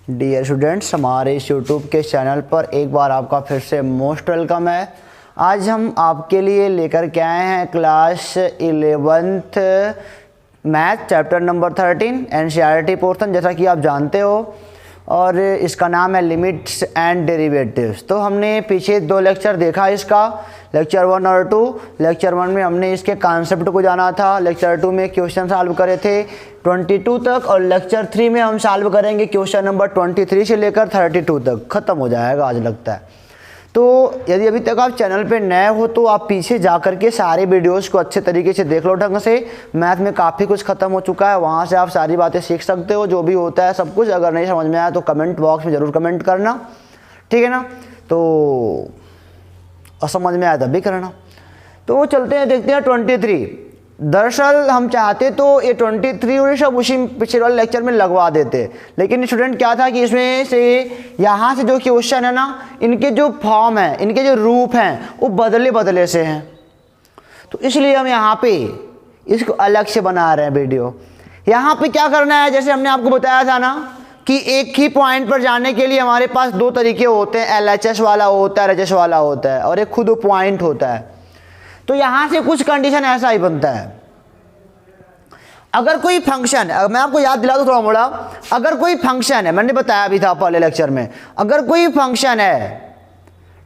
Dear students, हमारे इस YouTube के चैनल पर एक बार आपका फिर से मोस्ट वेलकम है। आज हम आपके लिए लेकर के आए हैं class 11th math chapter number 13 NCERT portion, जैसा कि आप जानते हो, और इसका नाम है लिमिट्स एंड डेरिवेटिव्स। तो हमने पीछे 2 लेक्चर देखा इसका, लेक्चर 1 और 2। लेक्चर 1 में हमने इसके कॉन्सेप्ट को जाना था, लेक्चर 2 में क्वेश्चन सॉल्व करे थे 22 तक, और लेक्चर 3 में हम सॉल्व करेंगे क्वेश्चन नंबर 23 से लेकर 32 तक। ख़त्म हो जाएगा आज लगता है। तो यदि अभी तक आप चैनल पे नए हो तो आप पीछे जा कर के सारे वीडियोस को अच्छे तरीके से देख लो ढंग से। मैथ में काफ़ी कुछ ख़त्म हो चुका है, वहाँ से आप सारी बातें सीख सकते हो, जो भी होता है सब कुछ। अगर नहीं समझ में आया तो कमेंट बॉक्स में ज़रूर कमेंट करना, ठीक है ना। तो और समझ में आया तब भी करना। तो चलते हैं, देखते हैं 23। दरअसल हम चाहते तो ये 23 और सब उसी पिछले वाले लेक्चर में लगवा देते, लेकिन स्टूडेंट क्या था कि इसमें से यहाँ से जो क्वेश्चन है ना, इनके जो फॉर्म है, इनके जो रूप हैं, वो बदले बदले से हैं। तो इसलिए हम यहाँ पे इसको अलग से बना रहे हैं वीडियो। यहाँ पे क्या करना है, जैसे हमने आपको बताया था ना कि एक ही पॉइंट पर जाने के लिए हमारे पास 2 तरीके होते हैं, LHS वाला होता है, RHS वाला होता है, और एक खुद पॉइंट होता है। तो यहाँ से कुछ कंडीशन ऐसा ही बनता है। अगर कोई फंक्शन, मैं आपको याद दिला दूँ थोड़ा मोड़ा, अगर कोई फंक्शन है, मैंने बताया भी था पहले लेक्चर में, अगर कोई फंक्शन है,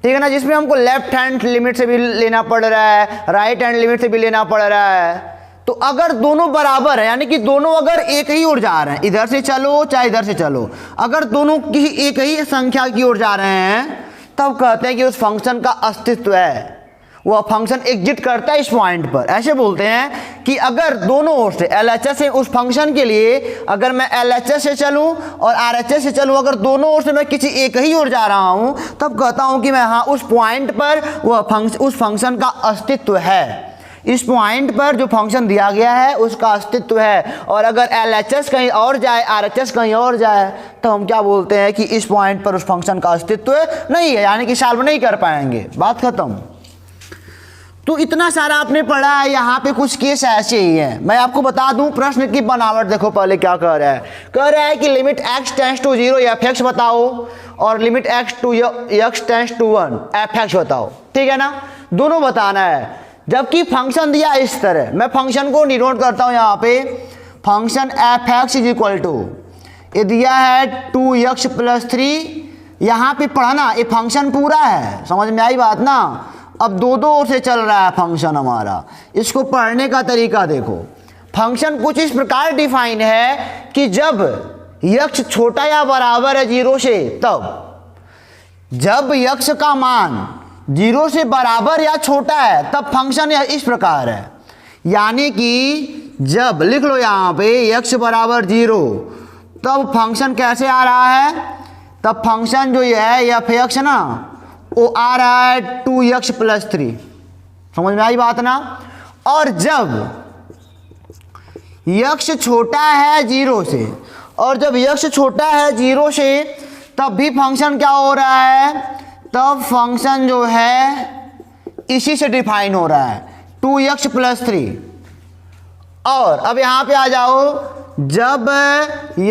ठीक है ना, जिसमें हमको लेफ्ट हैंड लिमिट से भी लेना पड़ रहा है, राइट हैंड लिमिट से भी लेना पड़ रहा है, तो अगर दोनों बराबर है, यानी कि दोनों अगर एक ही ओर जा रहे हैं, इधर से चलो चाहे इधर से चलो, अगर दोनों की एक ही संख्या की ओर जा रहे हैं, तब कहते हैं कि उस फंक्शन का अस्तित्व है, वह फंक्शन एग्जिट करता है इस पॉइंट पर। ऐसे बोलते हैं कि अगर दोनों ओर से LHS से उस फंक्शन के लिए, अगर मैं LHS से चलूं और RHS से चलूं, अगर दोनों ओर से मैं किसी एक ही ओर जा रहा हूं, तब कहता हूं कि मैं हाँ उस पॉइंट पर वह उस फंक्शन का अस्तित्व है। इस पॉइंट पर जो फंक्शन दिया गया है उसका अस्तित्व है। और अगर LHS कहीं और जाए, RHS कहीं और जाए, तो हम क्या बोलते हैं कि इस पॉइंट पर उस फंक्शन का अस्तित्व नहीं है, यानी कि सॉल्व नहीं कर पाएंगे। बात खत्म। तो इतना सारा आपने पढ़ा है, यहाँ पे कुछ केस ऐसे ही है। मैं आपको बता दूं प्रश्न की बनावट देखो पहले क्या कह रहा है। कह रहा है कि limit x tends to 0 f(x) बताओ, और limit x tends to 1 f(x) बताओ, ठीक है ना। दोनों बताना है, जबकि फंक्शन दिया इस तरह। मैं फंक्शन को डिनोट करता हूँ यहाँ पे, function f(x) is equal to, ये दिया है 2x + 3। यहाँ पे पढ़ना, ये फंक्शन पूरा है, समझ में आई बात ना। अब दो ओर से चल रहा है फंक्शन हमारा। इसको पढ़ने का तरीका देखो। फंक्शन कुछ इस प्रकार डिफाइन है कि जब x छोटा या बराबर है 0 से, तब जब x का मान 0 से बराबर या छोटा है, तब फंक्शन इस प्रकार है। यानी कि जब लिख लो यहाँ पे x बराबर 0, तब फंक्शन कैसे आ रहा है, तब फंक्शन जो ये है f(x) ना, वो आ रहा है 2x + 3। समझ में आई बात ना। और जब x छोटा है 0 से, और जब x छोटा है 0 से, तब भी फंक्शन क्या हो रहा है, तब फंक्शन जो है इसी से डिफाइन हो रहा है, 2x + 3। और अब यहाँ पे आ जाओ, जब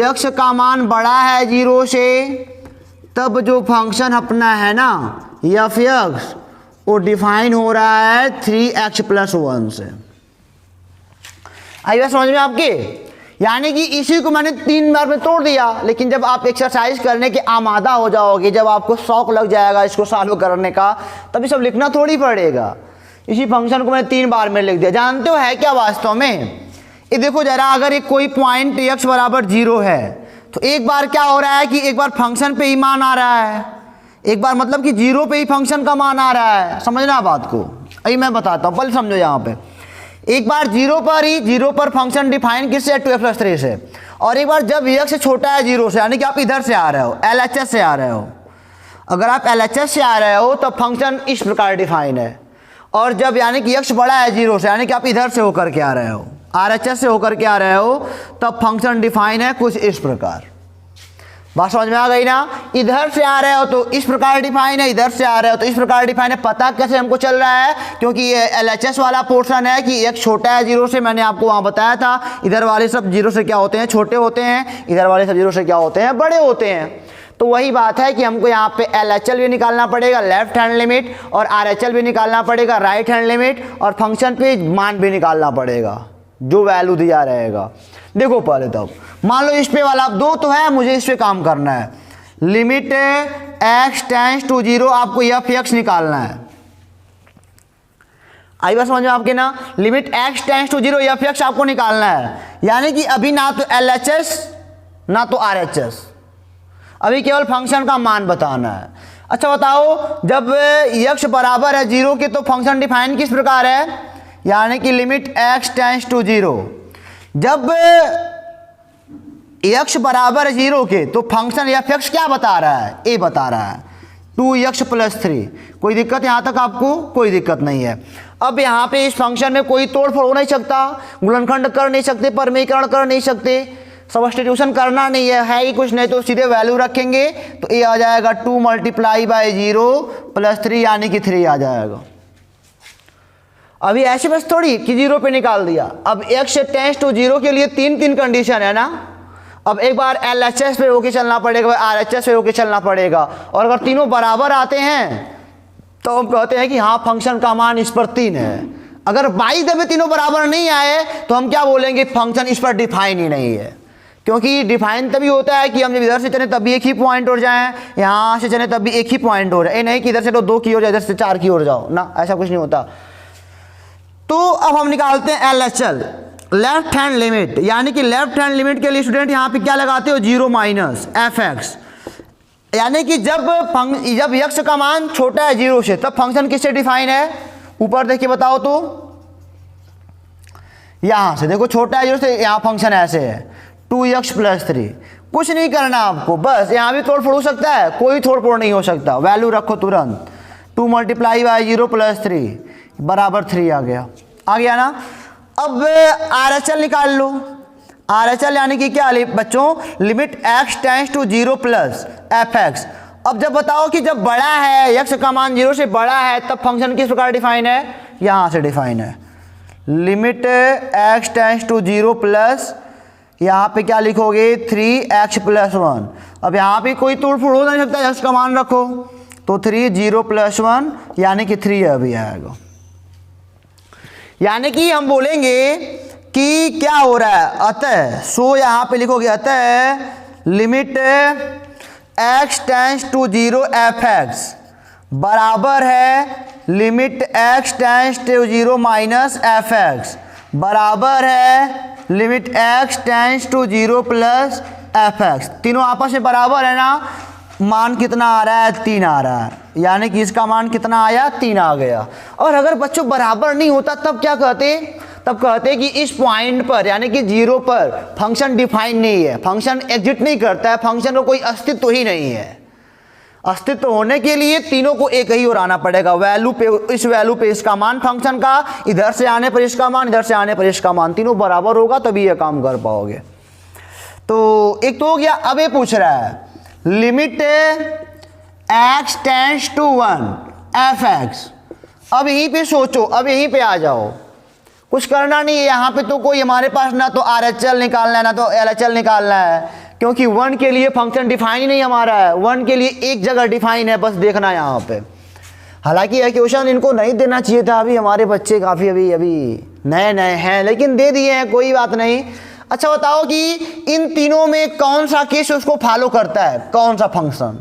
x का मान बड़ा है 0 से, तब जो फंक्शन अपना है ना f(x), वो डिफाइन हो रहा है 3x + 1 से। आई बात समझ में आपके। यानी कि इसी को मैंने 3 बार में तोड़ दिया, लेकिन जब आप एक्सरसाइज करने के आमादा हो जाओगे, जब आपको शौक लग जाएगा इसको सॉल्व करने का, तभी सब लिखना थोड़ी पड़ेगा। इसी फंक्शन को मैंने 3 बार में लिख दिया। जानते हो है क्या वास्तव में, ये देखो जरा, अगर एक कोई पॉइंट x बराबर 0 है, तो एक बार क्या हो रहा है कि एक बार फंक्शन पे ही मान आ रहा है, एक बार मतलब कि 0 पे ही फंक्शन का मान आ रहा है। समझना बात को, अभी मैं बताता हूँ, पहले समझो। यहाँ पे एक बार 0 पर फंक्शन डिफाइन किससे, 2x + 3 से। और एक बार जब x छोटा है 0 से, यानी कि आप इधर से आ रहे हो, LHS से आ रहे हो। अगर आप LHS से आ रहे हो तो फंक्शन इस प्रकार डिफाइन है। और जब यानी कि x बड़ा है 0 से, यानी कि आप इधर से होकर के आ रहे हो, RHS से होकर के आ रहे हो, तब फंक्शन डिफाइन है कुछ इस प्रकार। बात समझ में आ गई ना। इधर से आ रहे हो तो इस प्रकार डिफाइन है, इधर से आ रहे हो तो इस प्रकार डिफाइन है। पता कैसे हमको चल रहा है, क्योंकि ये LHS वाला पोर्शन है कि एक छोटा है जीरो से, मैंने आपको वहाँ बताया था। इधर वाले सब जीरो से क्या होते हैं, छोटे होते हैं, इधर वाले सब जीरो से क्या होते हैं, बड़े होते हैं। तो वही बात है कि हमको यहाँ पे LHL भी निकालना पड़ेगा, लेफ्ट हैंड लिमिट, और RHL भी निकालना पड़ेगा, राइट हैंड लिमिट, और फंक्शन पे मान भी निकालना पड़ेगा जो वैल्यू दिया रहेगा। देखो पहले तब मान लो इस पे वाला दो तो है, मुझे इस पे काम करना है। लिमिट x टेंड्स टू 0, आपको f(x) निकालना है। आई बात समझ में आपके ना। Limit x tends to 0 f(x) आपको निकालना है। यानी कि अभी ना तो LHS ना तो RHS, अभी केवल फंक्शन का मान बताना है। अच्छा बताओ, जब x बराबर है 0 के तो फंक्शन डिफाइन किस प्रकार है, यानी कि लिमिट x टेंड्स टू 0। जब x बराबर है 0 के तो फंक्शन f(x) क्या बता रहा है, a बता रहा है, 2x + 3। कोई दिक्कत यहाँ तक आपको? कोई दिक्कत नहीं है। अब यहाँ पे इस फंक्शन में कोई तोड़ फोड़ हो नहीं सकता, गुणनखंड कर नहीं सकते, परमीकरण कर नहीं सकते, सब्स्टिट्यूशन करना नहीं है ही कुछ नहीं, तो सीधे वैल्यू रखेंगे तो a आ जाएगा 2 × 0 + 3 यानी कि 3 आ जाएगा। अभी ऐसे बस थोड़ी कि 0 पे निकाल दिया। अब x टेंड्स टू 0 के लिए तीन कंडीशन है ना। अब एक बार LHS पे होके चलना पड़ेगा, RHS पे होके चलना पड़ेगा, और अगर तीनों बराबर आते हैं तो हम कहते हैं कि हाँ फंक्शन का मान इस पर 3 है। अगर बाई द वे तीनों बराबर नहीं आए तो हम क्या बोलेंगे, फंक्शन इस पर डिफाइन ही नहीं है। क्योंकि डिफाइन तभी होता है कि हम जब इधर से चले तब भी एक ही पॉइंट हो जाए, यहाँ से चले तब भी एक ही पॉइंट हो जाए, ये नहीं कि इधर से तो 2 की ओर जाए, इधर से 4 की ओर जाओ ना, ऐसा कुछ नहीं होता। तो अब हम निकालते हैं LHL, लेफ्ट हैंड लिमिट। यानी कि लेफ्ट हैंड लिमिट के लिए स्टूडेंट यहाँ पे क्या लगाते हो, 0 - f(x). यानी कि जब x का मान छोटा है 0 से तब फंक्शन किससे डिफाइन है, ऊपर देखिए बताओ तो, यहाँ से देखो छोटा है 0 से, यहाँ फंक्शन ऐसे है 2x + 3। कुछ नहीं करना आपको, बस यहाँ भी तोड़ फोड़ हो सकता है, कोई तोड़ फोड़ नहीं हो सकता, वैल्यू रखो तुरंत, 2 × 0 + 3 बराबर 3 आ गया ना। अब RHL निकाल लो। RHL यानी कि क्या बच्चों, limit x tends to 0 + f(x). अब जब बताओ कि जब बड़ा है, x का मान 0 से बड़ा है, तब फंक्शन किस प्रकार डिफाइन है, यहाँ से डिफाइन है, लिमिट x टेंड्स टू 0 + यहाँ पे क्या लिखोगे, 3x + 1। अब यहाँ पे कोई तोड़ फोड़ हो नहीं सकता, x का मान रखो तो 3 0 + 1 यानी कि 3 अभी आएगा। यानी कि हम बोलेंगे कि क्या हो रहा है, अतः यहाँ पे लिखोगे, अतः limit x tends to 0 f(x) बराबर है limit x tends to 0 - f(x) बराबर है limit x tends to 0 + f(x). तीनों आपस में बराबर है ना। मान कितना आ रहा है, 3 आ रहा है, यानी कि इसका मान कितना आया, 3 आ गया। और अगर बच्चों बराबर नहीं होता तब क्या कहते, तब कहते कि इस पॉइंट पर यानी कि 0 पर फंक्शन डिफाइन नहीं है, फंक्शन एग्जिस्ट नहीं करता है, फंक्शन का कोई अस्तित्व ही नहीं है। अस्तित्व होने के लिए तीनों को एक ही ओर आना पड़ेगा, वैल्यू पे, इस वैल्यू पे इसका मान फंक्शन का, इधर से आने पर इसका मान, इधर से आने पर इसका मान, तीनों बराबर होगा तभी ये काम कर पाओगे। तो एक तो हो गया। अब ये पूछ रहा है limit x tends to 1 f(x). अब यहीं पे सोचो, अब यहीं पे आ जाओ, कुछ करना नहीं है यहाँ पे। तो कोई हमारे पास ना तो RHL निकालना है ना तो LHL निकालना है, क्योंकि 1 के लिए फंक्शन डिफाइन ही नहीं हमारा है, 1 के लिए एक जगह डिफाइन है, बस देखना है यहाँ पे। हालांकि यह क्वेश्चन इनको नहीं देना चाहिए था, अभी हमारे बच्चे काफ़ी अभी नए नए हैं, लेकिन दे दिए हैं, कोई बात नहीं। अच्छा बताओ कि इन तीनों में कौन सा केस उसको फॉलो करता है, कौन सा function,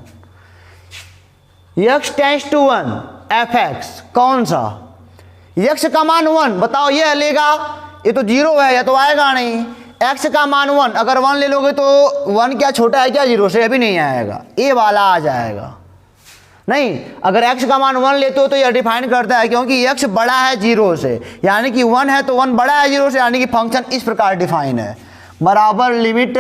x tends to 1 f(x), कौन सा, x का मान 1, बताओ ये लेगा, ये तो 0 है, ये तो आएगा नहीं। x का मान 1, अगर 1 ले लोगे तो 1 क्या छोटा है क्या 0 से, अभी नहीं आएगा, ये वाला आ जाएगा। नहीं, अगर x का मान 1 लेते हो तो यह डिफाइन करता है, क्योंकि x बड़ा है 0 से, यानी कि 1 है तो 1 बड़ा है 0 से, यानी कि फंक्शन इस प्रकार डिफाइन है, बराबर limit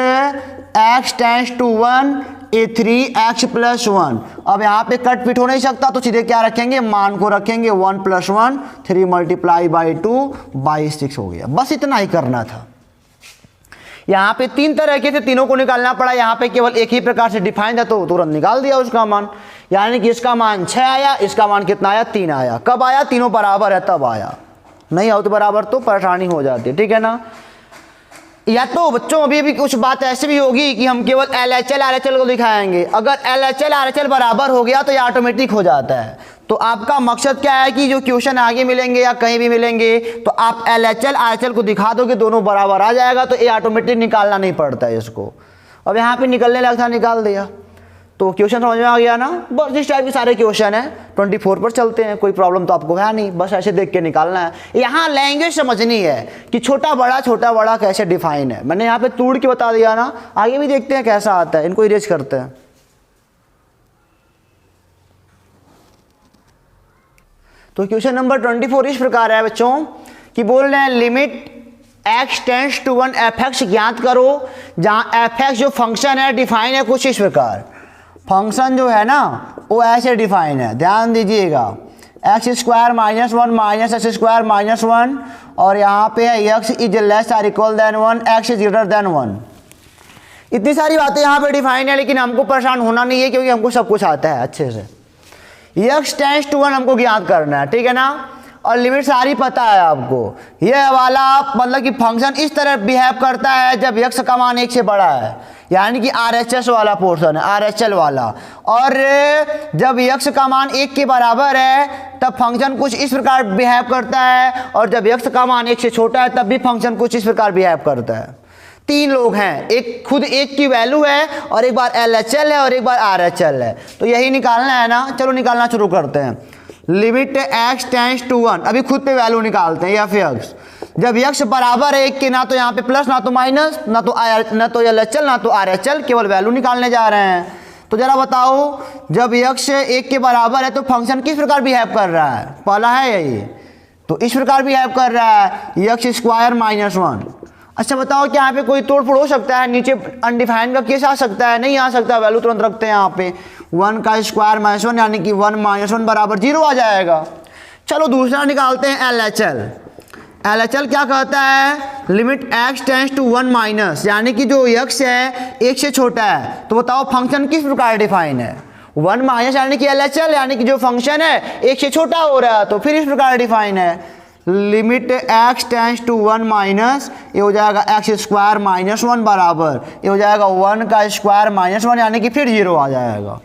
x tends to 1 a 3x + 1। अब यहाँ पे कट पिट हो नहीं सकता, तो सीधे क्या रखेंगे, मान को रखेंगे, 1 + 1 3 × 2 / 6 हो गया। बस इतना ही करना था। यहाँ पे 3 तरह के थे, तीनों को निकालना पड़ा, यहाँ पे केवल एक ही प्रकार से डिफाइन था तो तुरंत निकाल दिया उसका मान। यानी कि इसका मान 6 आया, इसका मान कितना आया 3 आया। कब आया? तीनों बराबर है तब आया, नहीं हो तो बराबर तो परेशानी हो जाती है, ठीक है ना। या तो बच्चों अभी भी कुछ बात ऐसी भी होगी कि हम केवल LHL RHL को दिखाएंगे, अगर LHL RHL बराबर हो गया तो ये ऑटोमेटिक हो जाता है। तो आपका मकसद क्या है कि जो क्वेश्चन आगे मिलेंगे या कहीं भी मिलेंगे तो आप LHL RHL को दिखा दो कि दोनों बराबर आ जाएगा, तो ये ऑटोमेटिक निकालना नहीं पड़ता है इसको। अब यहाँ पे निकलने लगा था, निकाल दिया, तो क्वेश्चन समझ में आ गया ना। बस इस टाइप के सारे क्वेश्चन है, 24 पर चलते हैं, कोई प्रॉब्लम तो आपको है नहीं, बस ऐसे देख के निकालना है। यहाँ लैंग्वेज समझनी है कि छोटा बड़ा कैसे डिफाइन है। मैंने यहाँ पे तोड़ के बता दिया ना, आगे भी देखते हैं कैसा आता है। इनको इरेज करते हैं। तो क्वेश्चन नंबर 24 इस प्रकार है बच्चों कि बोल रहे हैं limit x tends to 1 fx ज्ञात करो, जहां fx जो फंक्शन है डिफाइन है कुछ इस प्रकार। फंक्शन जो है ना वो ऐसे डिफाइन है, ध्यान दीजिएगा, x square minus 1 minus x square minus 1, और यहाँ पे है x is less or equal than 1, x is greater than 1। इतनी सारी बातें यहाँ पे डिफाइन है, लेकिन हमको परेशान होना नहीं है क्योंकि हमको सब कुछ आता है अच्छे से। x टेंड्स टू 1 हमको ज्ञात करना है, ठीक है ना, और लिमिट सारी पता है आपको। यह वाला मतलब कि फंक्शन इस तरह बिहेव करता है जब x का मान 1 से बड़ा है, यानी कि RHS वाला पोर्शन है, RHL वाला। और जब x का मान 1 के बराबर है तब फंक्शन कुछ इस प्रकार बिहेव करता है, और जब x का मान 1 से छोटा है तब भी फंक्शन कुछ इस प्रकार बिहेव करता है। 3 लोग हैं, एक खुद 1 की वैल्यू है, और एक बार LHL है और एक बार RHL है, तो यही निकालना है ना। चलो निकालना शुरू करते हैं। लिमिट x टेंड्स टू 1, अभी खुद पे वैल्यू निकालते हैं, f(x) जब x बराबर है 1 के, ना तो यहाँ पे प्लस ना तो माइनस, ना तो LHL ना तो RHL, केवल वैल्यू निकालने जा रहे हैं। तो जरा बताओ जब x 1 के बराबर है तो फंक्शन किस प्रकार बिहेव कर रहा है? पहला है यही, तो इस प्रकार बिहेव कर रहा है x स्क्वायर माइनस 1। अच्छा बताओ क्या यहाँ पे कोई तोड़ फोड़ हो सकता है? नीचे अनडिफाइंड का केस आ सकता है? नहीं आ सकता, वैल्यू तुरंत रखते हैं यहाँ पे 1 का स्क्वायर माइनस 1, यानी कि 1 माइनस 1 बराबर 0 आ जाएगा। चलो दूसरा निकालते हैं LHL। LHL क्या कहता है? Limit x tends to 1 minus, यानी कि जो x है 1 से छोटा है, तो बताओ फंक्शन किस प्रकार डिफाइन है? 1 माइनस यानी कि LHL, यानी कि जो फंक्शन है 1 से छोटा हो रहा है, तो फिर इस प्रकार डिफाइन है। Limit x tends to 1 minus, ये हो जाएगा x स्क्वायर माइनस 1 बराबर, ये हो जाएगा 1 का स्क्वायर माइनस 1, यानी कि फिर 0 आ जाएगा।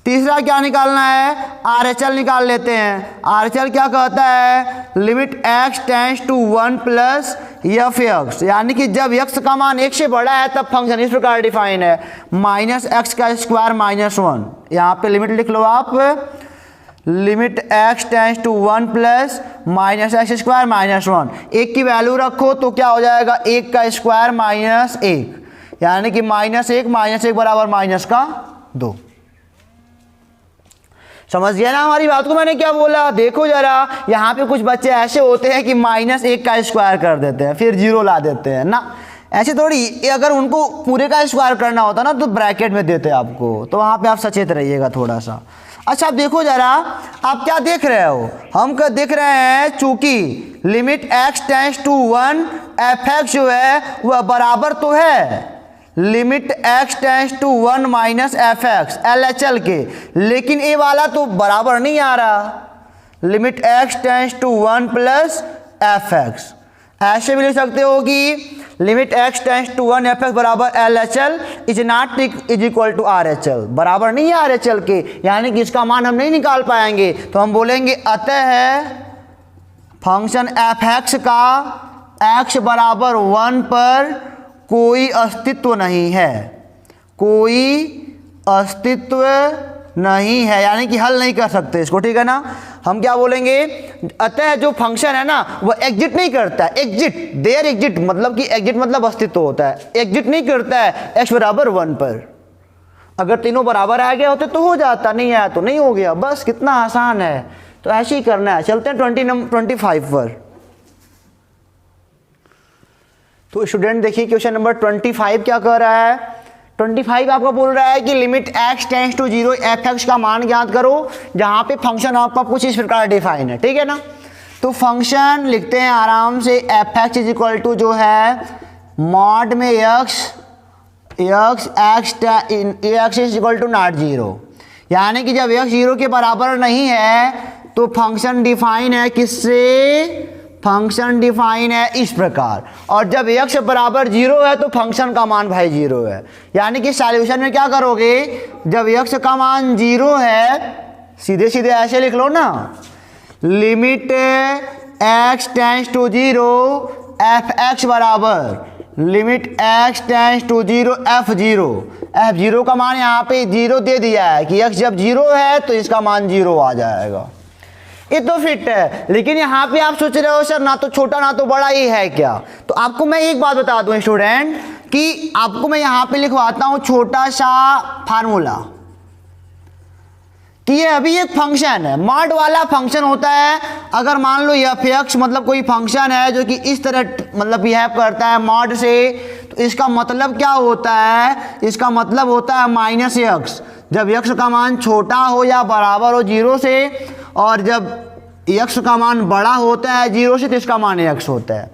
तीसरा क्या निकालना है? RHL निकाल लेते हैं। RHL क्या कहता है? Limit x tends to 1 plus f(x), यानी कि जब x का मान 1 से बड़ा है तब फंक्शन इस प्रकार डिफाइन है, माइनस x का स्क्वायर माइनस 1। यहाँ पे लिमिट लिख लो आप, limit x tends to 1 plus minus x square minus 1। 1 की वैल्यू रखो तो क्या हो जाएगा? 1 का स्क्वायर माइनस 1, यानी कि माइनस 1 बराबर माइनस का 2। समझ गया ना हमारी बात को? मैंने क्या बोला देखो जरा, यहाँ पे कुछ बच्चे ऐसे होते हैं कि माइनस 1 का स्क्वायर कर देते हैं फिर 0 ला देते हैं ना, ऐसे थोड़ी। अगर उनको पूरे का स्क्वायर करना होता ना तो ब्रैकेट में देते आपको, तो वहाँ पे आप सचेत रहिएगा थोड़ा सा। अच्छा आप देखो जरा, आप क्या देख रहे हो? हम क्या देख रहे हैं, चूंकि limit x tends to 1 fx जो है वह बराबर तो है limit x tends to 1 minus fx LHL के, लेकिन ये वाला तो बराबर नहीं आ रहा। Limit x tends to 1 plus fx, ऐसे भी लिख सकते हो कि limit x tends to 1 fx बराबर LHL is not is equal to RHL, बराबर नहीं है RHL के, यानी कि इसका मान हम नहीं निकाल पाएंगे। तो हम बोलेंगे अतः फंक्शन fx का x बराबर 1 पर कोई अस्तित्व नहीं है, कोई अस्तित्व नहीं है, यानी कि हल नहीं कर सकते इसको, ठीक है ना। हम क्या बोलेंगे? अतः जो फंक्शन है ना वह एग्जिट नहीं करता है, देयर एग्जिट मतलब कि एग्जिट मतलब अस्तित्व होता है, एग्जिट नहीं करता है x बराबर 1 पर। अगर तीनों बराबर आ गए होते तो हो जाता, नहीं आया तो नहीं हो गया, बस कितना आसान है। तो ऐसे ही करना है। चलते हैं 25 पर। तो स्टूडेंट देखिए क्वेश्चन नंबर 25 क्या कह रहा है? 25 आपका बोल रहा है कि limit x tends to 0 fx का मान ज्ञात करो, जहां पे फंक्शन आपका कुछ इस प्रकार डिफाइन है, ठीक है ना। तो फंक्शन लिखते हैं आराम से, fx इज इक्वल टू जो है मॉड में x is equal to not zero, यानी कि जब एक्स जीरो के बराबर नहीं है तो फंक्शन डिफाइन है किससे? फंक्शन डिफाइन है इस प्रकार। और जब एक्स बराबर जीरो है तो फंक्शन का मान भाई जीरो है। यानी कि सॉल्यूशन में क्या करोगे, जब एक्स का मान जीरो है सीधे सीधे ऐसे लिख लो ना, limit x tends to zero f x बराबर limit x tends to zero f zero का मान यहाँ पे जीरो दे दिया है कि एक्स जब जीरो है तो इसका मान जीरो आ जाएगा। ये तो फिट है। लेकिन यहाँ पे आप सोच रहे हो सर ना तो छोटा ना तो बड़ा ही है क्या? तो आपको मैं एक बात बता दूं स्टूडेंट कि आपको मैं यहाँ पे लिखवाता हूँ छोटा सा फार्मूला कि ये अभी एक फंक्शन है, मॉड वाला फंक्शन होता है। अगर मान लो एफ एक्स मतलब कोई फंक्शन है जो कि इस तरह मतलब बिहेव करता है मॉड से, तो इसका मतलब क्या होता है? इसका मतलब होता है माइनस एक्स, जब एक्स का मान छोटा हो या बराबर हो जीरो से, और जब एक्स का मान बड़ा होता है जीरो से तो इसका मान एक्स होता है।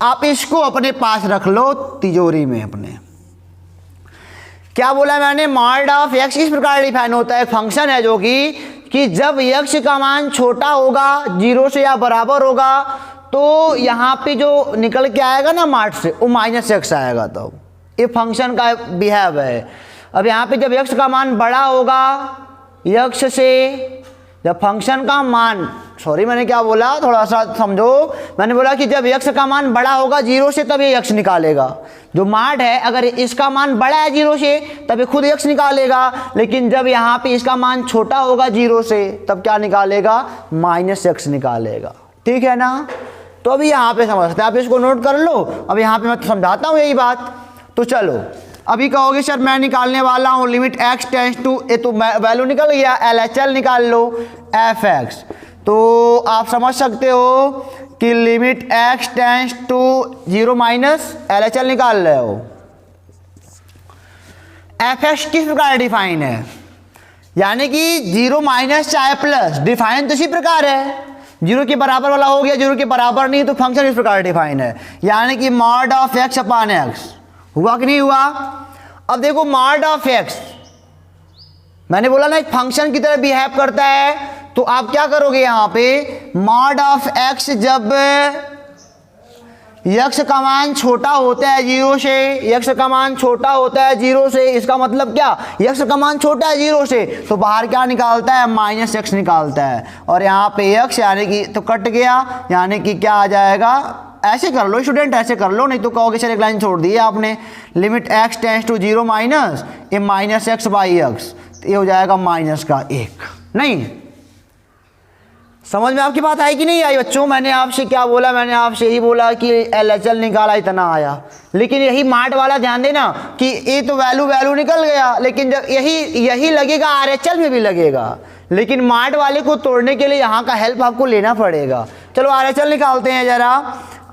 आप इसको अपने पास रख लो तिजोरी में अपने। क्या बोला मैंने? मॉड ऑफ एक्स इस प्रकार डिफाइन होता है, फंक्शन है जो कि जब एक्स का मान छोटा होगा जीरो से या बराबर होगा तो यहाँ पे जो निकल के आएगा ना मॉड से वो माइनस एक्स आएगा। तो ये फंक्शन का बिहेव है। अब यहाँ पे जब एक्स का मान बड़ा होगा एक्स से, जब फंक्शन का मान मैंने क्या बोला थोड़ा सा समझो, मैंने बोला कि जब एक्स का मान बड़ा होगा जीरो से तब ये एक्स निकालेगा। जो मॉड है अगर इसका मान बड़ा है जीरो से तब ये खुद एक्स निकालेगा, लेकिन जब यहाँ पे इसका मान छोटा होगा जीरो से तब क्या निकालेगा? माइनस एक्स निकालेगा। ठीक है ना? तो अभी यहाँ पे समझ सकते हैं, आप इसको नोट कर लो। अब यहाँ पे मैं समझाता हूँ यही बात। तो चलो अभी कहोगे सर मैं निकालने वाला हूँ लिमिट एक्स टेंस टू, ये तो वैल्यू निकल गया, LHL निकाल लो एफ एक्स। तो आप समझ सकते हो कि limit x tends to zero minus LHL निकाल रहे हो। एफ एक्स किस प्रकार डिफाइन है? यानी कि जीरो माइनस चाहे प्लस, डिफाइन तो इसी प्रकार है। जीरो के बराबर वाला हो गया, जीरो के बराबर नहीं तो फंक्शन इस प्रकार डिफाइन है। यानी कि mod of x upon x. हुआ कि नहीं हुआ? अब देखो मॉड ऑफ एक्स मैंने बोला ना एक फंक्शन की तरह बिहेव करता है, तो आप क्या करोगे यहाँ पे? मॉड ऑफ एक्स जब एक्स का मान छोटा होता है जीरो से, एक्स का मान छोटा होता है जीरो से, इसका मतलब क्या? एक्स का मान छोटा है जीरो से तो बाहर क्या निकालता है? माइनस एक्स निकालता है। और यहाँ पे एक्स यानी कि तो कट गया, यानी कि क्या आ जाएगा? ऐसे कर लो स्टूडेंट, ऐसे कर लो, नहीं तो कहोगे सर एक लाइन छोड़ दी आपने। Limit x tends to zero minus a minus x by x, ये हो जाएगा माइनस का एक। नहीं समझ में आपकी बात आई कि नहीं आई बच्चों? मैंने आपसे क्या बोला? मैंने आपसे यही बोला कि LHL निकाला इतना आया, लेकिन यही मॉड वाला ध्यान देना कि ये तो वैल्यू निकल गया, लेकिन जब यही लगेगा RHL में भी लगेगा, लेकिन मॉड वाले को तोड़ने के लिए यहाँ का हेल्प आपको लेना पड़ेगा। चलो RHL निकालते हैं जरा।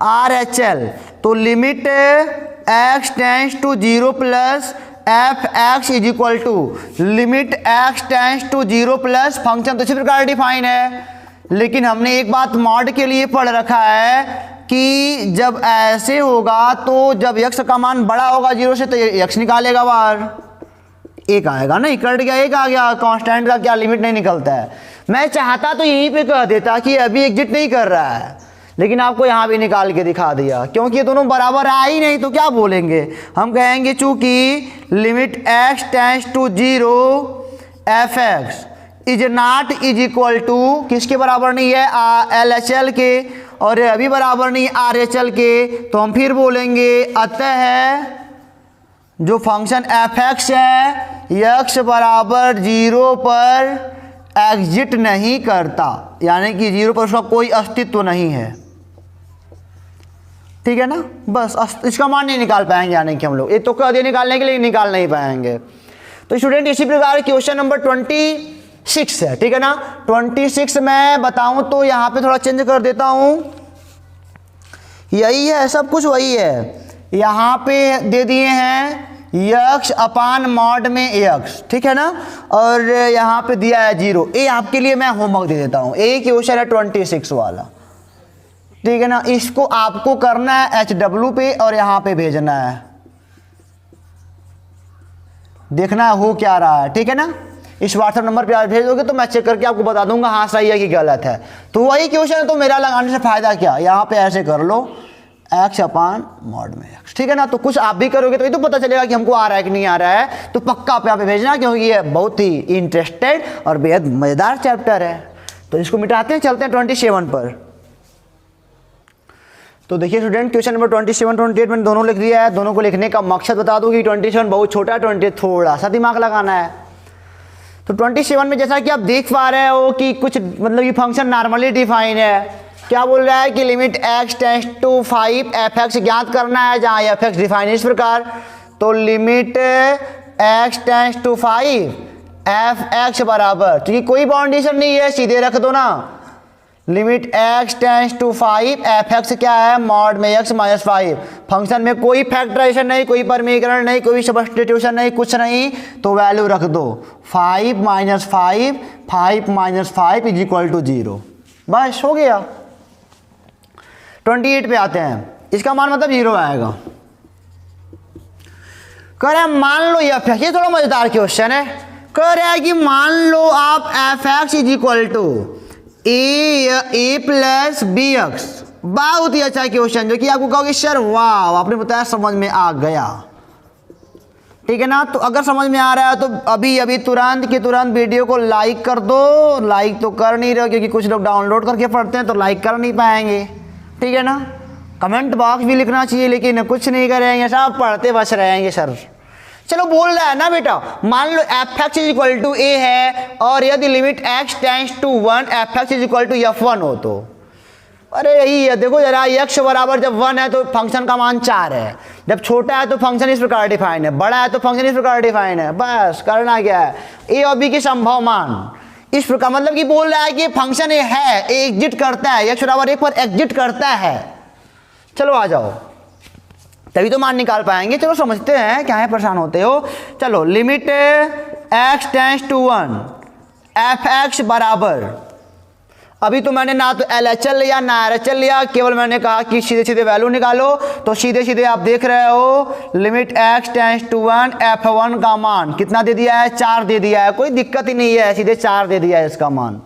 RHL तो limit x tends to zero plus F x is equal to limit x tends to zero plus function तो इसी प्रकार डिफाइन है। लेकिन हमने एक बात मॉड के लिए पढ़ रखा है कि जब ऐसे होगा तो जब एक्स का मान बड़ा होगा जीरो से तो एक्स निकालेगा बाहर, एक आएगा ना, कट गया, एक आ गया। कांस्टेंट का क्या लिमिट नहीं निकलता है। मैं चाहता तो यहीं पे कह देता कि अभी एग्जिट नहीं कर रहा है, लेकिन आपको यहाँ भी निकाल के दिखा दिया, क्योंकि ये दोनों बराबर आ ही नहीं तो क्या बोलेंगे? हम कहेंगे चूंकि limit x tends to zero f x is not is equal to किसके बराबर नहीं है? LHL के, और अभी बराबर नहीं RHL के, तो हम फिर बोलेंगे अतः जो फंक्शन एफ एक्स है एक्स बराबर जीरो पर एग्जिट नहीं करता, यानी कि जीरो पर उसका कोई अस्तित्व नहीं है। ठीक है ना? बस इसका मान नहीं निकाल पाएंगे, यानी कि हम लोग ये तो कह दिया निकालने के लिए, निकाल नहीं पाएंगे। तो स्टूडेंट इसी प्रकार क्वेश्चन नंबर 26 है। ठीक है ना? 26 मैं बताऊं तो यहाँ पे थोड़ा चेंज कर देता हूं, यही है, सब कुछ वही है। यहाँ पे दे दिए हैं एक्स अपान मॉड में एक्स, ठीक है ना, और यहाँ पे दिया है जीरो। ये आपके लिए मैं होमवर्क दे देता हूँ, एक क्वेश्चन है 26 वाला, ठीक है ना। इसको आपको करना है HW पे और यहाँ पे भेजना है, देखना है हो क्या रहा है, ठीक है ना। इस व्हाट्सएप नंबर पे आप भेजोगे तो मैं चेक करके आपको बता दूंगा हाँ सही है कि गलत है। तो वही क्वेश्चन है, तो मेरा लगाने से फायदा क्या, यहाँ पे ऐसे कर लो x अपान मॉड में x, ठीक है ना। तो कुछ आप भी करोगे तो ये तो पता चलेगा कि हमको आ रहा है कि नहीं आ रहा है। तो पक्का आप यहाँ पे भेजना, क्योंकि ये बहुत ही इंटरेस्टेड और बेहद मजेदार चैप्टर है। तो इसको मिटाते हैं, चलते हैं 27 पर। तो देखिए स्टूडेंट, क्वेश्चन नंबर 27 28 मैंने दोनों लिख दिया है। दोनों को लिखने का मकसद बता दूं कि 27 बहुत छोटा है, 28 थोड़ा सा दिमाग लगाना है। तो 27 में जैसा कि आप देख पा रहे हो कि कुछ मतलब कि फंक्शन नॉर्मली डिफाइन है। क्या बोल रहा है कि limit x tends to 5 f(x) ज्ञात करना है, जहाँ f(x) डिफाइन इस प्रकार। तो limit x tends to 5 f(x) बराबर, क्योंकि कोई बाउंडेशन नहीं है, सीधे रख दो ना। Limit x tends to 5 f(x) क्या है, मॉड में x माइनस 5। फंक्शन में कोई फैक्टराइजेशन नहीं, कोई परमीकरण नहीं, कोई सब्स्टिट्यूशन नहीं, कुछ नहीं, तो वैल्यू रख दो 5 minus 5, 5 minus 5 is equal to 0। बस हो गया। 28 पे आते हैं, इसका मान मतलब 0 आएगा। कह रहे हैं मान लो f(x), ये थोड़ा मजेदार क्वेश्चन है। कह रहा है कि मान लो आप f(x) is equal to a plus bx। बहुत ही अच्छा क्वेश्चन, जो कि आपको कहोगे सर वाह आपने बताया समझ में आ गया, ठीक है ना। तो अगर समझ में आ रहा है तो अभी अभी तुरंत के तुरंत वीडियो को लाइक कर दो। लाइक तो कर नहीं रहे, क्योंकि कुछ लोग डाउनलोड करके पढ़ते हैं तो लाइक कर नहीं पाएंगे, ठीक है ना। कमेंट बॉक्स भी लिखना चाहिए, लेकिन कुछ नहीं करेंगे, सब पढ़ते बस रहेंगे सर। चलो बोल रहा है ना बेटा, मान लो f(x) is equal to a है, और यदि limit x tends to 1 f(x) is equal to f(1) हो तो। अरे यही है, देखो जरा, x बराबर जब 1 है तो फंक्शन का मान 4 है, जब छोटा है तो फंक्शन इस प्रकार डिफाइन है, बड़ा है तो फंक्शन इस प्रकार डिफाइन है। बस करना क्या है, a और b के संभव मान इस प्रकार, मतलब कि बोल रहा है कि फंक्शन है, एग्जिट करता है, x बराबर 1 पर एग्जिट करता है। चलो आ जाओ, तभी तो मान निकाल पाएंगे। चलो समझते हैं, क्या है परेशान होते हो। चलो limit x tends to 1 f(x) बराबर, अभी तो मैंने ना तो LHL लिया ना RHL लिया, केवल मैंने कहा कि सीधे सीधे वैल्यू निकालो। तो सीधे सीधे आप देख रहे हो limit x tends to 1 f(1) का मान कितना दे दिया है, 4 दे दिया है। कोई दिक्कत ही नहीं है, सीधे 4 दे दिया है इसका मान।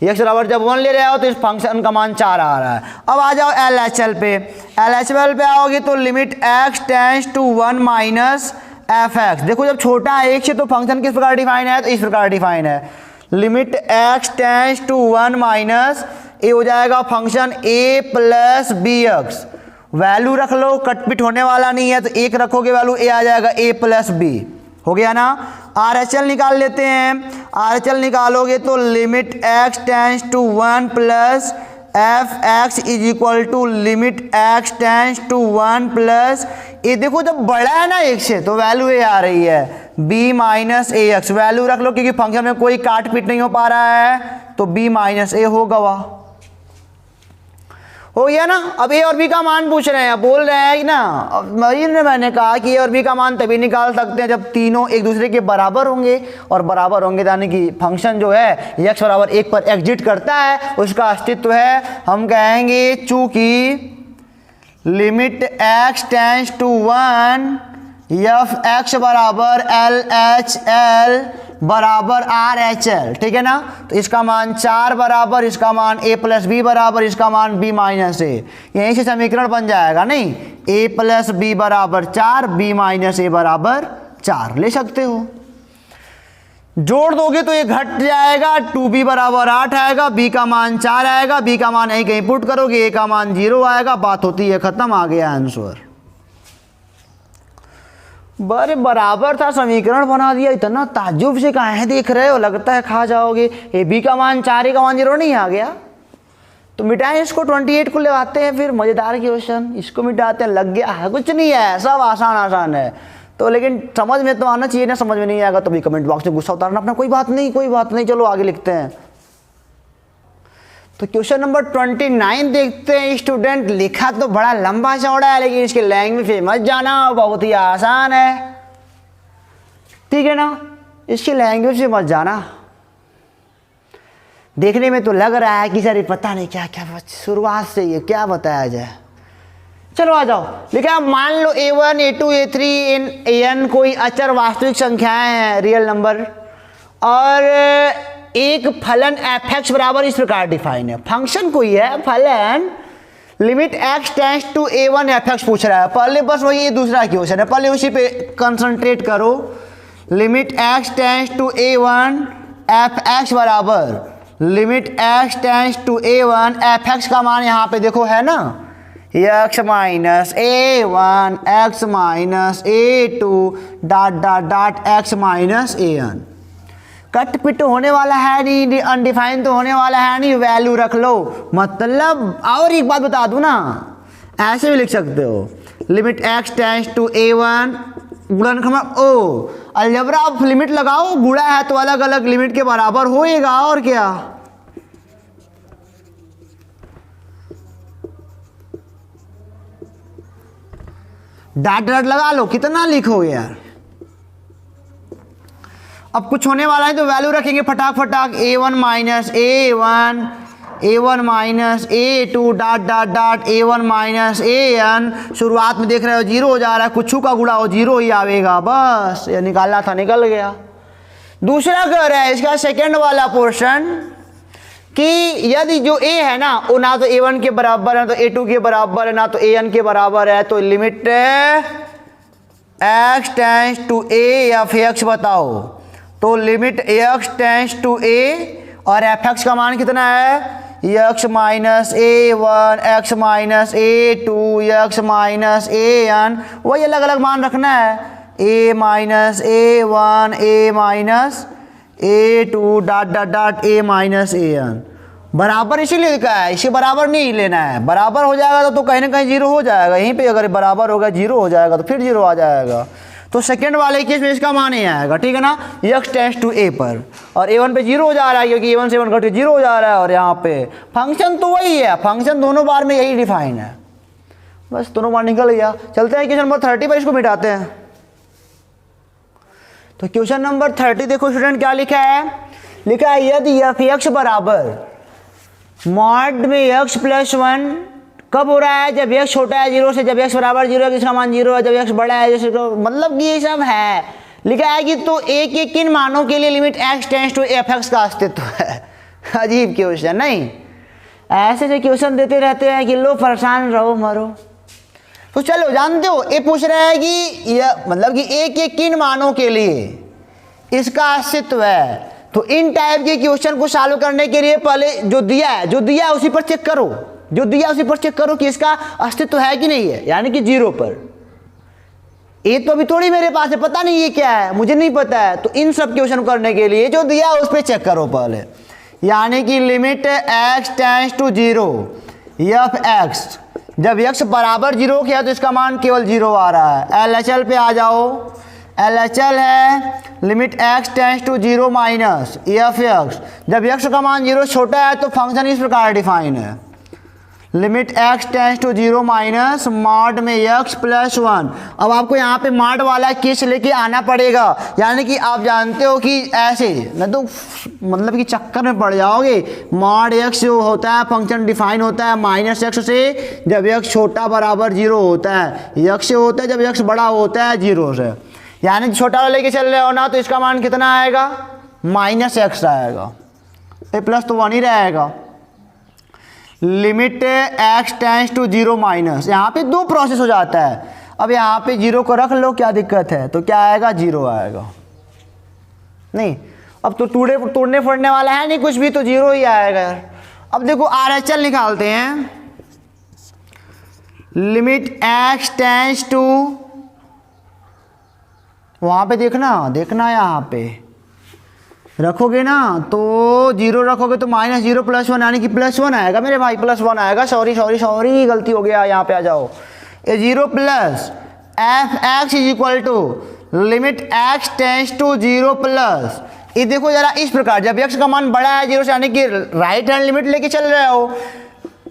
x बराबर जब 1 ले रहे हो तो इस फंक्शन का मान 4 आ रहा है। अब आ जाओ LHL पे। LHL पे आओगे तो limit x tends to 1 minus f(x), देखो जब छोटा है 1 से तो फंक्शन किस प्रकार डिफाइन है, तो इस प्रकार डिफाइन है। Limit x tends to 1 minus a हो जाएगा function a plus bx। Value रख लो, कटपिट होने वाला नहीं है, तो 1 रखोगे वैल्यू a आ जाएगा a प्लस b। हो गया ना। RHL निकाल लेते हैं। RHL निकालोगे तो limit x tends to 1 plus f(x) is equal to limit x tends to 1 plus a. देखो जब बड़ा है ना 1 से तो वैल्यू a आ रही है, b माइनस ax। वैल्यू रख लो, क्योंकि फंक्शन में कोई काट पीट नहीं हो पा रहा है, तो b माइनस a हो गवा। हो गया ना। अब a और b का मान पूछ रहे हैं, बोल रहे हैं कि ना, अब मैंने कहा कि a और b का मान तभी निकाल सकते हैं जब तीनों एक दूसरे के बराबर होंगे, और बराबर होंगे यानी कि फंक्शन जो है x बराबर 1 पर एग्जिट करता है, उसका अस्तित्व है। हम कहेंगे चूंकि limit x tends to 1 f(x) बराबर LHL बराबर RHL, ठीक है ना। तो इसका मान 4 बराबर, इसका मान a प्लस b बराबर, इसका मान b माइनस a। यहीं से समीकरण बन जाएगा नहीं, a प्लस b बराबर 4, b माइनस a बराबर 4 ले सकते हो। जोड़ दोगे तो ये घट जाएगा, 2b बराबर 8 आएगा, b का मान 4 आएगा, b का मान कहीं पुट करोगे, a का मान 0 आएगा। बात होती है खत्म, आ गया आंसर। बड़े बराबर था, समीकरण बना दिया, इतना ताज्जुब से काहे देख रहे हो, लगता है खा जाओगे। ए बी का मान 4, ए का मान 0 नहीं आ गया, तो मिटाएं इसको। 28 को ले आते हैं, फिर मजेदार क्वेश्चन, इसको मिटाते हैं। लग गया है, कुछ नहीं है, सब आसान आसान है। तो लेकिन समझ में तो आना चाहिए ना, समझ में नहीं आएगा तो भी कमेंट बॉक्स में गुस्सा उतारना अपना, कोई बात नहीं कोई बात नहीं। चलो आगे लिखते हैं। तो क्वेश्चन नंबर 29 देखते हैं स्टूडेंट। लिखा तो बड़ा लंबा चौड़ा है, लेकिन इसके लैंग्वेज पे मत जाना, बहुत ही आसान है, ठीक है ना। इसकी लैंग्वेज पे मत जाना। देखने में तो लग रहा है कि सर पता नहीं क्या क्या शुरुआत से ये क्या बताया जाए। चलो आ जाओ, लिखा मान लो a1 a2 a3 an कोई अचर वास्तविक संख्याएं हैं, रियल नंबर, और एक फलन f(x) बराबर इस प्रकार डिफाइन है। फंक्शन कोई है फलन limit x tends to a1 f(x) पूछ रहा है। पहले बस वही ये दूसरा क्वेश्चन है, पहले उसी पे कंसंट्रेट करो। Limit x tends to a1 f(x) बराबर limit x tends to a1 f(x) का मान यहाँ पे देखो है ना, x minus a1 x minus a2 dot dot dot x minus an। कट पिट होने वाला है नहीं, अनडिफाइन तो होने वाला है नहीं, वैल्यू रख लो। मतलब और एक बात बता दूं ना, ऐसे भी लिख सकते हो limit x tends to a1 गुणनखंड ओ, अलजेब्रा आप लिमिट लगाओ, गुणा है तो अलग अलग लिमिट के बराबर होएगा, और क्या। डॉट डॉट लगा लो, कितना लिखोगे यार। अब कुछ होने वाला है तो वैल्यू रखेंगे फटाक फटाक, a1 minus a1 a1 minus a2 dot dot dot a1 minus an। शुरुआत में देख रहे हो जीरो हो जा रहा है, कुछ का गुणा हो जीरो ही आवेगा, बस ये निकालना था निकल गया। दूसरा कह रहा है इसका सेकेंड वाला पोर्शन कि यदि जो a है ना वो ना तो a1 के बराबर है, ना तो a2 के बराबर है, ना तो an के बराबर है, तो limit x tends to a f(x) बताओ। तो limit x tends to a और f(x) का मान कितना है, x minus a1 x minus a2 x minus an। वही अलग अलग मान रखना है, a minus a1 a minus a2 dot dot dot a minus an। बराबर इसीलिए लिखा है, इसे बराबर नहीं लेना है, बराबर हो जाएगा तो कहीं ना कहीं जीरो हो जाएगा, यहीं पे अगर बराबर होगा जीरो हो जाएगा तो फिर जीरो आ जाएगा। तो सेकंड वाले केस में इसका मान ही आएगा, ठीक है ना, x टेंड्स टू a पर, और a1 पे जीरो हो जा रहा है क्योंकि a1 से 1 घट के जीरो हो जा रहा है, और यहाँ पे फंक्शन तो वही है, फंक्शन दोनों बार में यही डिफाइन है, बस दोनों बार निकल गया। चलते हैं क्वेश्चन नंबर 30 पर, इसको मिटाते हैं। तो क्वेश्चन नंबर 30 देखो स्टूडेंट क्या लिखा है, लिखा है यदि f(x) बराबर मॉड में x प्लस 1 कब हो रहा है, जब x छोटा है जीरो से, जब x बराबर जीरो है इसका मान जीरो है, जब x बड़ा है जैसे, मतलब कि ये सब है। लिखा है कि तो a के किन मानों के लिए limit x tends to f(x) का अस्तित्व है। अजीब क्वेश्चन नहीं, ऐसे जो क्वेश्चन देते रहते हैं कि लो परेशान रहो मरो। तो चलो जानते हो ये पूछ रहा है कि यह मतलब कि a के किन मानों के लिए इसका अस्तित्व है। तो इन टाइप के क्वेश्चन को सॉल्व करने के लिए पहले जो दिया है उसी पर चेक करो, जो दिया उसी पर चेक करो कि इसका अस्तित्व है कि नहीं है, यानी कि जीरो पर। ये तो अभी थोड़ी मेरे पास है, पता नहीं ये क्या है, मुझे नहीं पता है। तो इन सब क्वेश्चन करने के लिए जो दिया उस पर चेक करो पहले, यानी कि limit x tends to zero f(x) जब x बराबर जीरो किया तो इसका मान केवल जीरो आ रहा है। LHL पे आ जाओ, LHL है limit x tends to zero minus f(x) जब x का मान जीरो छोटा है तो फंक्शन इस प्रकार डिफाइन है, limit x tends to zero minus mod में x प्लस 1। अब आपको यहाँ पे मॉड वाला केस लेके आना पड़ेगा, यानी कि आप जानते हो कि ऐसे नहीं तो मतलब कि चक्कर में पड़ जाओगे। मॉड x जो होता है फंक्शन डिफाइन होता है माइनस x से, जब x छोटा बराबर जीरो होता है, x से होता है जब x बड़ा होता है जीरो से, यानी छोटा वाला लेके चल रहे हो ना तो इसका मान कितना आएगा, माइनस x आएगा, ये प्लस तो 1 ही रहेगा। Limit x tends to zero minus, यहाँ पे दो प्रोसेस हो जाता है। अब यहाँ पे जीरो को रख लो, क्या दिक्कत है, तो क्या आएगा, जीरो आएगा। नहीं अब तो तोड़ने फोड़ने वाला है नहीं कुछ भी, तो जीरो ही आएगा यार। अब देखो RHL निकालते हैं, लिमिट x टेंड्स टू, वहाँ पे देखना यहाँ पे रखोगे ना तो जीरो रखोगे तो माइनस जीरो प्लस 1 यानी कि प्लस 1 आएगा मेरे भाई, प्लस 1 आएगा। सॉरी गलती हो गया, यहाँ पे आ जाओ। ये zero plus f(x) is equal to limit x tends to zero plus, ये देखो जरा इस प्रकार, जब x का मान बड़ा है जीरो से यानी कि राइट हैंड लिमिट लेके चल रहे हो,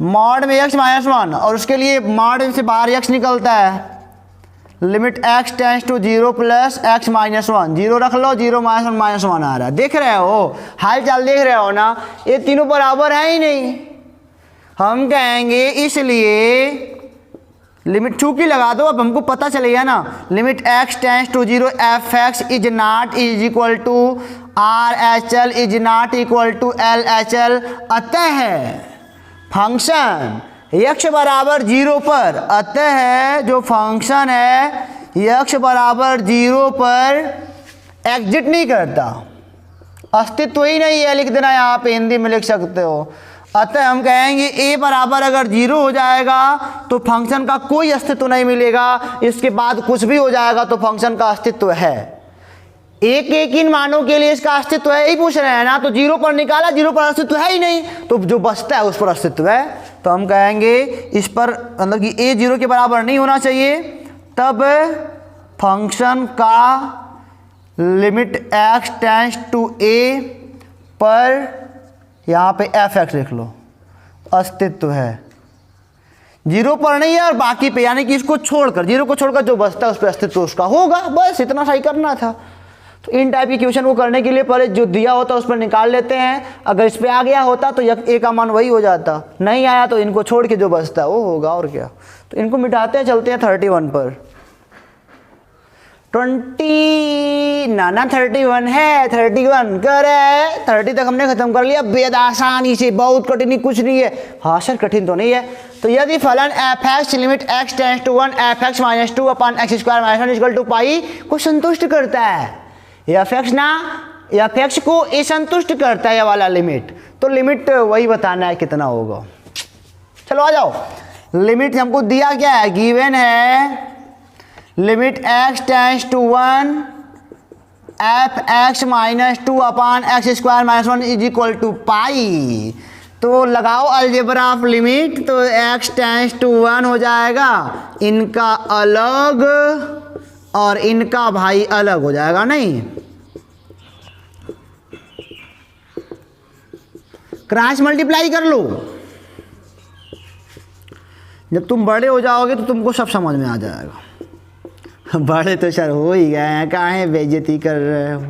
मॉड में x माइनस 1 और उसके लिए मॉड से बाहर x निकलता है, limit x tends to 0 plus x minus 1, 0 रख लो, 0 माइनस 1 आ रहा है, देख रहे हो, हाल चाल देख रहे हो ना, ये तीनों बराबर है ही नहीं। हम कहेंगे इसलिए लिमिट चूंकि लगा दो, अब हमको पता चलेगा ना, limit x tends to 0 f x is not is equal to R H L is not equal to L H L. अतः फंक्शन x बराबर 0 पर, अतः जो फंक्शन है x बराबर 0 पर एग्जिट नहीं करता, अस्तित्व ही नहीं है, लिख देना यहाँ पे, हिंदी में लिख सकते हो। अतः हम कहेंगे a बराबर अगर 0 हो जाएगा तो फंक्शन का कोई अस्तित्व नहीं मिलेगा, इसके बाद कुछ भी हो जाएगा तो फंक्शन का अस्तित्व है। एक इन मानों के लिए इसका अस्तित्व है, यही पूछ रहे हैं ना, तो 0 पर निकाला, 0 पर अस्तित्व है ही नहीं, तो जो बचता है उस पर अस्तित्व है। तो हम कहेंगे इस पर मतलब कि a 0 के बराबर नहीं होना चाहिए, तब फंक्शन का limit x tends to a पर यहाँ पे एफ एक्स लिख लो, अस्तित्व है। 0 पर नहीं है और बाकी पे, यानी कि इसको छोड़कर, 0 को छोड़कर जो बचता है उस पर अस्तित्व उसका होगा, बस इतना सही करना था। तो इन टाइप की क्वेश्चन को करने के लिए पहले जो दिया होता है उस पर निकाल लेते हैं, अगर इस पर आ गया होता तो ए का मान वही हो जाता, नहीं आया तो इनको छोड़ के जो बचता है वो होगा, और क्या। तो इनको मिटाते हैं, चलते हैं 31 पर। 31 है, 31 कर है, 30 तक हमने खत्म कर लिया बेद आसानी से, बहुत कठिन कुछ नहीं है। हाँ सर कठिन तो नहीं है। तो यदि फलन f x limit x tends to 1 F x minus 2 upon x square minus 1 equal to pi को संतुष्ट करता है, एफ एक्स ना, एफ एक्स को ये संतुष्ट करता है ये वाला लिमिट, तो लिमिट वही बताना है कितना होगा। चलो आ जाओ, लिमिट हमको दिया क्या है, गिवन है limit x tends to 1 F x minus 2 upon x square minus 1 is equal to pi. तो लगाओ अलजेब्रा ऑफ लिमिट, तो x टेंस टू 1 हो जाएगा, इनका अलग और इनका भाई अलग हो जाएगा, नहीं क्रॉस मल्टीप्लाई कर लो। जब तुम बड़े हो जाओगे तो तुमको सब समझ में आ जाएगा। बड़े तो सर हो ही गए हैं, काहे बेइज्जती कर रहे हो।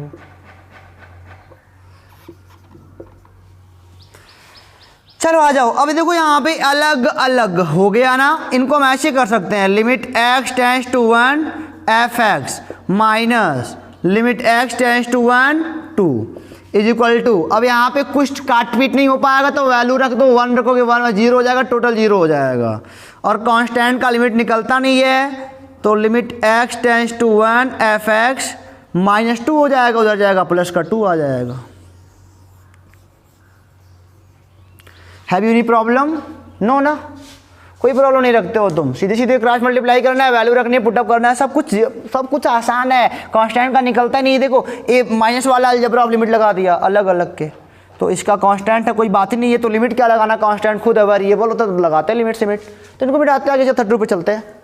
चलो आ जाओ, अभी देखो यहाँ पे अलग अलग हो गया ना, इनको हम ऐसे कर सकते हैं, limit x tends to 1 F x minus limit x tends to 1 2 is equal to, अब यहाँ पे कुछ काट पीट नहीं हो पाएगा तो वैल्यू रख दो, 1 रखोगे 1 0 हो जाएगा, टोटल 0 हो जाएगा, और कांस्टेंट का लिमिट निकलता नहीं है, तो limit x tends to 1 F x minus 2 हो जाएगा, उधर जाएगा प्लस का 2 आ जाएगा। Have you any problem? No ना, कोई प्रॉब्लम नहीं रखते हो तुम, सीधे सीधे क्रॉस मल्टीप्लाई करना है, वैल्यू रखनी है, पुटअप करना है, सब कुछ आसान है, कांस्टेंट का निकलता नहीं। देखो ये माइनस वाला अलजेब्रा ऑफ लिमिट लगा दिया अलग अलग के, तो इसका कांस्टेंट है, कोई बात ही नहीं है, तो लिमिट क्या लगाना, कांस्टेंट खुद है, वेरिएबल होता है तो लगाते हैं लिमिट सिमिट, तो इनको मिटाते आगे 32 पे चलते हैं।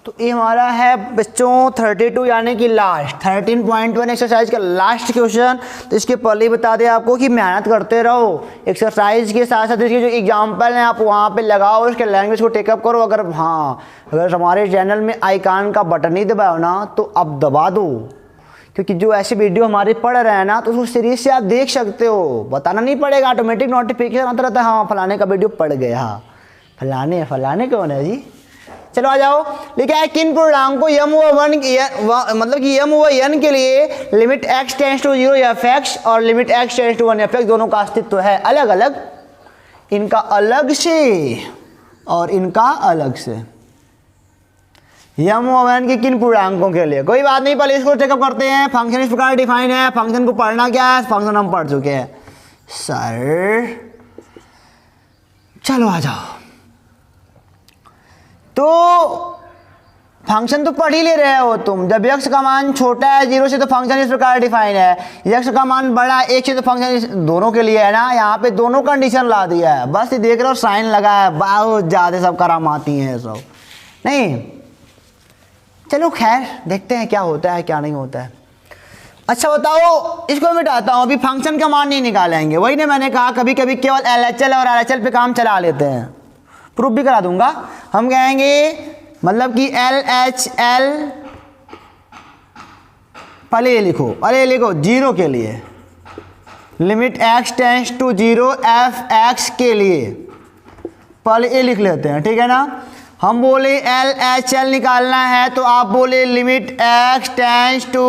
तो ये हमारा है बच्चों 32 यानी कि लास्ट 13.1 एक्सरसाइज का लास्ट क्वेश्चन। तो इसके पहले ही बता दें आपको कि मेहनत करते रहो, एक्सरसाइज के साथ साथ इसके जो एग्जाम्पल हैं आप वहाँ पे लगाओ, उसके लैंग्वेज को टेकअप करो। अगर हमारे चैनल में आइकॉन का बटन नहीं दबाओ ना तो अब दबा दो, क्योंकि जो ऐसे वीडियो हमारे पढ़ रहे हैं ना तो उसको सीरीज से आप देख सकते हो, बताना नहीं पड़ेगा, ऑटोमेटिक नोटिफिकेशन आता रहता है, हाँ फलाने का वीडियो पढ़ गया, फलाने कौन है जी। चलो आ जाओ, लिखा है किन पूर्णांक को यम व वन मतलब कि यम व एन के लिए limit x tends to 0 f x और limit x tends to 1 F x दोनों का अस्तित्व है अलग अलग, इनका अलग से और इनका अलग से। यम व एन के किन पूर्णांकों के लिए, कोई बात नहीं, पहले इसको चेकअप करते हैं। फंक्शन इस प्रकार डिफाइन है, फंक्शन को पढ़ना क्या है, फंक्शन हम पढ़ चुके हैं सर। चलो आ जाओ, तो फंक्शन तो पढ़ ही ले रहे हो तुम, जब x का मान छोटा है 0 से तो फंक्शन इस प्रकार डिफाइन है, x का मान बड़ा है 1 से तो फंक्शन दोनों के लिए है ना, यहाँ पे दोनों कंडीशन ला दिया है, बस ये देख रहे हो साइन लगा है, बहुत ज़्यादा सब करामाती हैं सब नहीं। चलो खैर देखते हैं क्या होता है क्या नहीं होता है। अच्छा बताओ, इसको मिटाता हूँ, अभी फंक्शन का मान नहीं निकालेंगे, वही ना मैंने कहा कभी कभी केवल LHL और RHL पे काम चला लेते हैं, प्रूफ भी करा दूंगा। हम कहेंगे मतलब कि एल एच एल, पहले ये लिखो, अरे ये लिखो जीरो के लिए, limit x tends to zero f x के लिए, पहले ये लिख लेते हैं, ठीक है ना। हम बोले एल एच एल निकालना है तो आप बोले लिमिट x टेंस टू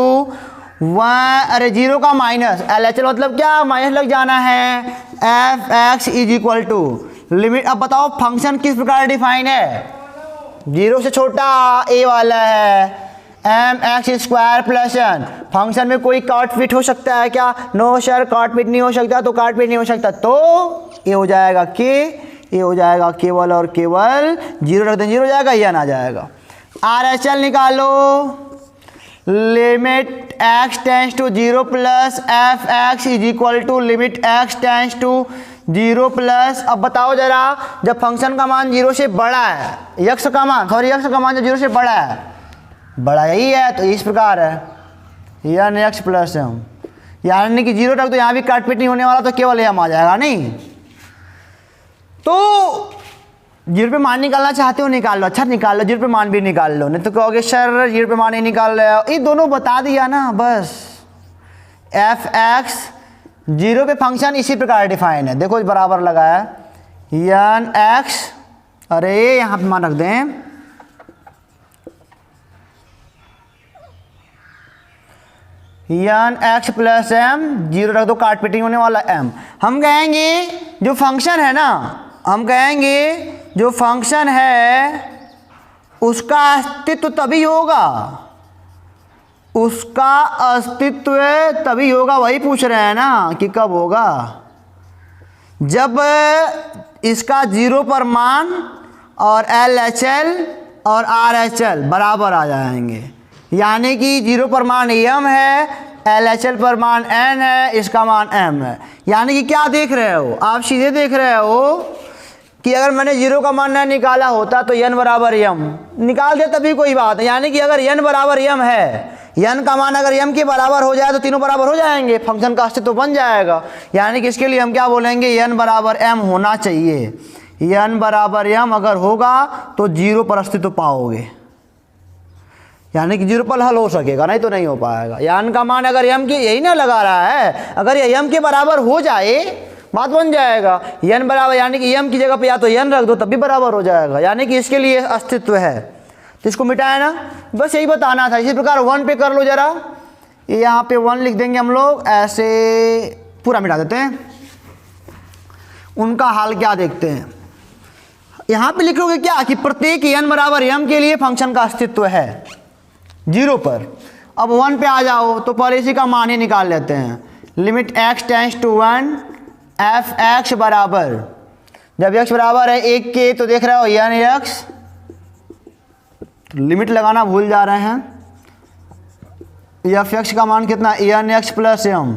1, अरे जीरो का माइनस, एल एच एल मतलब क्या, माइनस लग जाना है, F x is equal to limit. अब बताओ फंक्शन किस प्रकार डिफाइन है, जीरो से छोटा ए वाला है, M X square plus N. Function में कोई काट फिट हो सकता है क्या, नो सर काट फिट नहीं हो सकता, तो काट फिट नहीं हो सकता तो ये हो जाएगा के, ये हो जाएगा केवल और केवल जीरो रख दें, जीरो हो जाएगा, ये आ जाएगा। आर एच एल निकालो, limit x tends to zero plus F x is equal to limit x tends to zero plus. अब बताओ जरा, जब फंक्शन का मान जीरो से बड़ा है, यक्स का मान जब जीरो से बड़ा है, बड़ा यही है तो इस प्रकार है, यानी एक्स प्लस एम, यानी कि जीरो तक तो यहाँ भी काट पीट नहीं होने वाला, तो केवल एम आ जाएगा। नहीं तो जीरो पे मान निकालना चाहते हो निकाल लो, अच्छा निकाल लो, जीरो पे मान भी निकाल लो, नहीं तो कहोगे सर जीरो पे मान नहीं निकाल रहे हो, ये दोनों बता दिया ना बस। एफ एक्स जीरो पे फंक्शन इसी प्रकार डिफाइन है, देखो बराबर लगाया यन एक्स, अरे यहाँ पे मान रख दें, यन एक्स प्लस एम, जीरो रख दो काट पीटिंग होने वाला एम। हम कहेंगे जो फंक्शन है ना, हम कहेंगे जो फंक्शन है उसका अस्तित्व तभी होगा, उसका अस्तित्व तभी होगा, वही पूछ रहे हैं ना कि कब होगा, जब इसका जीरो पर मान और एल एच एल और आर एच एल बराबर आ जाएंगे, यानी कि जीरो पर मान एम है, एल एच एल पर मान एन है, इसका मान एम है। यानी कि क्या देख रहे हो आप, सीधे देख रहे हो कि अगर मैंने जीरो का मान न निकाला होता तो n बराबर यम निकाल दे तभी कोई बात है, यानी कि अगर n बराबर यम है, n का मान अगर m के बराबर हो जाए तो तीनों बराबर हो जाएंगे, फंक्शन का अस्तित्व बन जाएगा। यानी कि इसके लिए हम क्या बोलेंगे, n बराबर m होना चाहिए, n बराबर m अगर होगा तो जीरो पर अस्तित्व पाओगे, यानी कि जीरो पर हल हो सकेगा, नहीं तो नहीं हो पाएगा। n का मान अगर m के, यही ना लगा रहा है, अगर ये m के बराबर हो जाए बात बन जाएगा, n बराबर, यानी कि m की जगह पे या तो n रख दो तब भी बराबर हो जाएगा, यानी कि इसके लिए अस्तित्व है। तो इसको मिटाया ना, बस यही बताना था। इसी प्रकार 1 पे कर लो जरा, यहाँ पे 1 लिख देंगे हम लोग, ऐसे पूरा मिटा देते हैं, उनका हाल क्या देखते हैं। यहाँ पे लिखोगे क्या कि प्रत्येक n बराबर m के लिए फंक्शन का अस्तित्व है जीरो पर। अब 1 पे आ जाओ तो पहले इसी का मान ही निकाल लेते हैं, limit x tends to 1 F x बराबर, जब x बराबर है 1 के तो देख रहे हो यान x, लिमिट लगाना भूल जा रहे हैं, एफ एक्स का मान कितना, एन एक्स प्लस एम,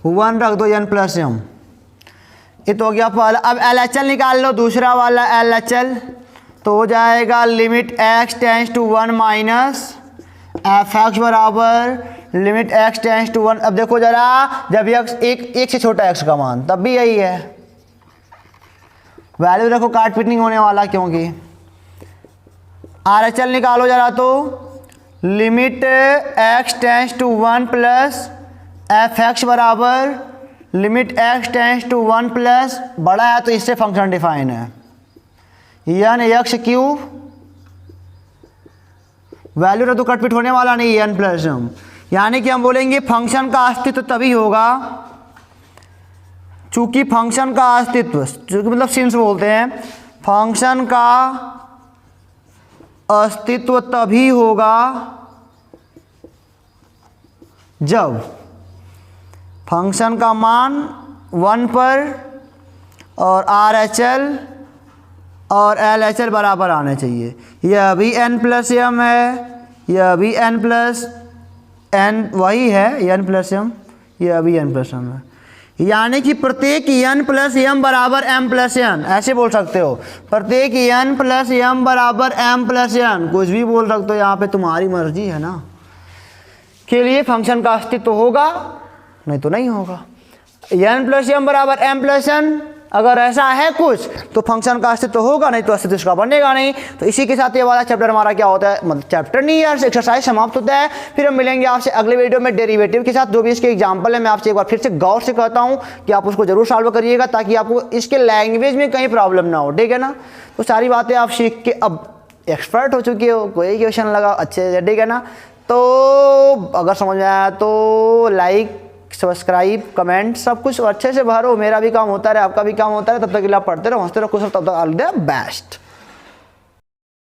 1 रख दो एन प्लस एम, ये तो हो गया पहला। अब एल एच एल निकाल लो, दूसरा वाला एल एच एल, तो हो जाएगा limit x tends to 1 minus F x बराबर लिमिट x टेंस टू 1। अब देखो जरा, जब x एक से छोटा x का मान तब भी यही है, वैल्यू रखो काट पिट नहीं होने वाला, क्योंकि आर एच एल निकालो जरा, तो limit x tends to 1 plus F x बराबर limit x tends to 1 plus, बड़ा है तो इससे फंक्शन डिफाइन है, यन एक्स क्यूब, वैल्यू रख दो काट पिट होने वाला नहीं, n प्लस एम। यानी कि हम बोलेंगे फंक्शन का अस्तित्व तभी होगा, चूंकि फंक्शन का अस्तित्व, चूंकि मतलब सिंस बोलते हैं, फंक्शन का अस्तित्व तभी होगा जब फंक्शन का मान 1 पर और आर एच एल और एल एच एल बराबर आने चाहिए। यह भी n प्लस एम है, यह भी n प्लस n वही है, n प्लस एम, यह भी n प्लस एम है, यानी कि प्रत्येक n प्लस एम बराबर m प्लस n, ऐसे बोल सकते हो, प्रत्येक n प्लस एम बराबर m प्लस n, कुछ भी बोल सकते हो, यहाँ पे तुम्हारी मर्जी है ना, के लिए फंक्शन का अस्तित्व होगा, नहीं तो नहीं होगा। n प्लस एम बराबर m प्लस n, अगर ऐसा है कुछ तो फंक्शन का अस्तित्व होगा, नहीं तो अस्तित्व इसका बनेगा नहीं। तो इसी के साथ ये वाला चैप्टर हमारा क्या होता है, मतलब चैप्टर नहीं यार, एक्सरसाइज समाप्त होता है। फिर हम मिलेंगे आपसे अगले वीडियो में डेरिवेटिव के साथ, जो भी इसके एग्जाम्पल है मैं आपसे एक बार फिर से गौर से कहता हूँ कि आप उसको जरूर सॉल्व करिएगा, ताकि आपको इसके लैंग्वेज में कहीं प्रॉब्लम ना हो, ठीक है ना। तो सारी बातें आप सीख के अब एक्सपर्ट हो चुके हो, कोई क्वेश्चन लगा अच्छे से, ठीक है ना। तो अगर समझ में आया तो लाइक, सब्सक्राइब, कमेंट सब कुछ अच्छे से भरो, मेरा भी काम होता रहे, आपका भी काम होता रहे। तब तक के लिए आप पढ़ते रहो, हंसते रहो, खुश रहो, तब तक ऑल द बेस्ट।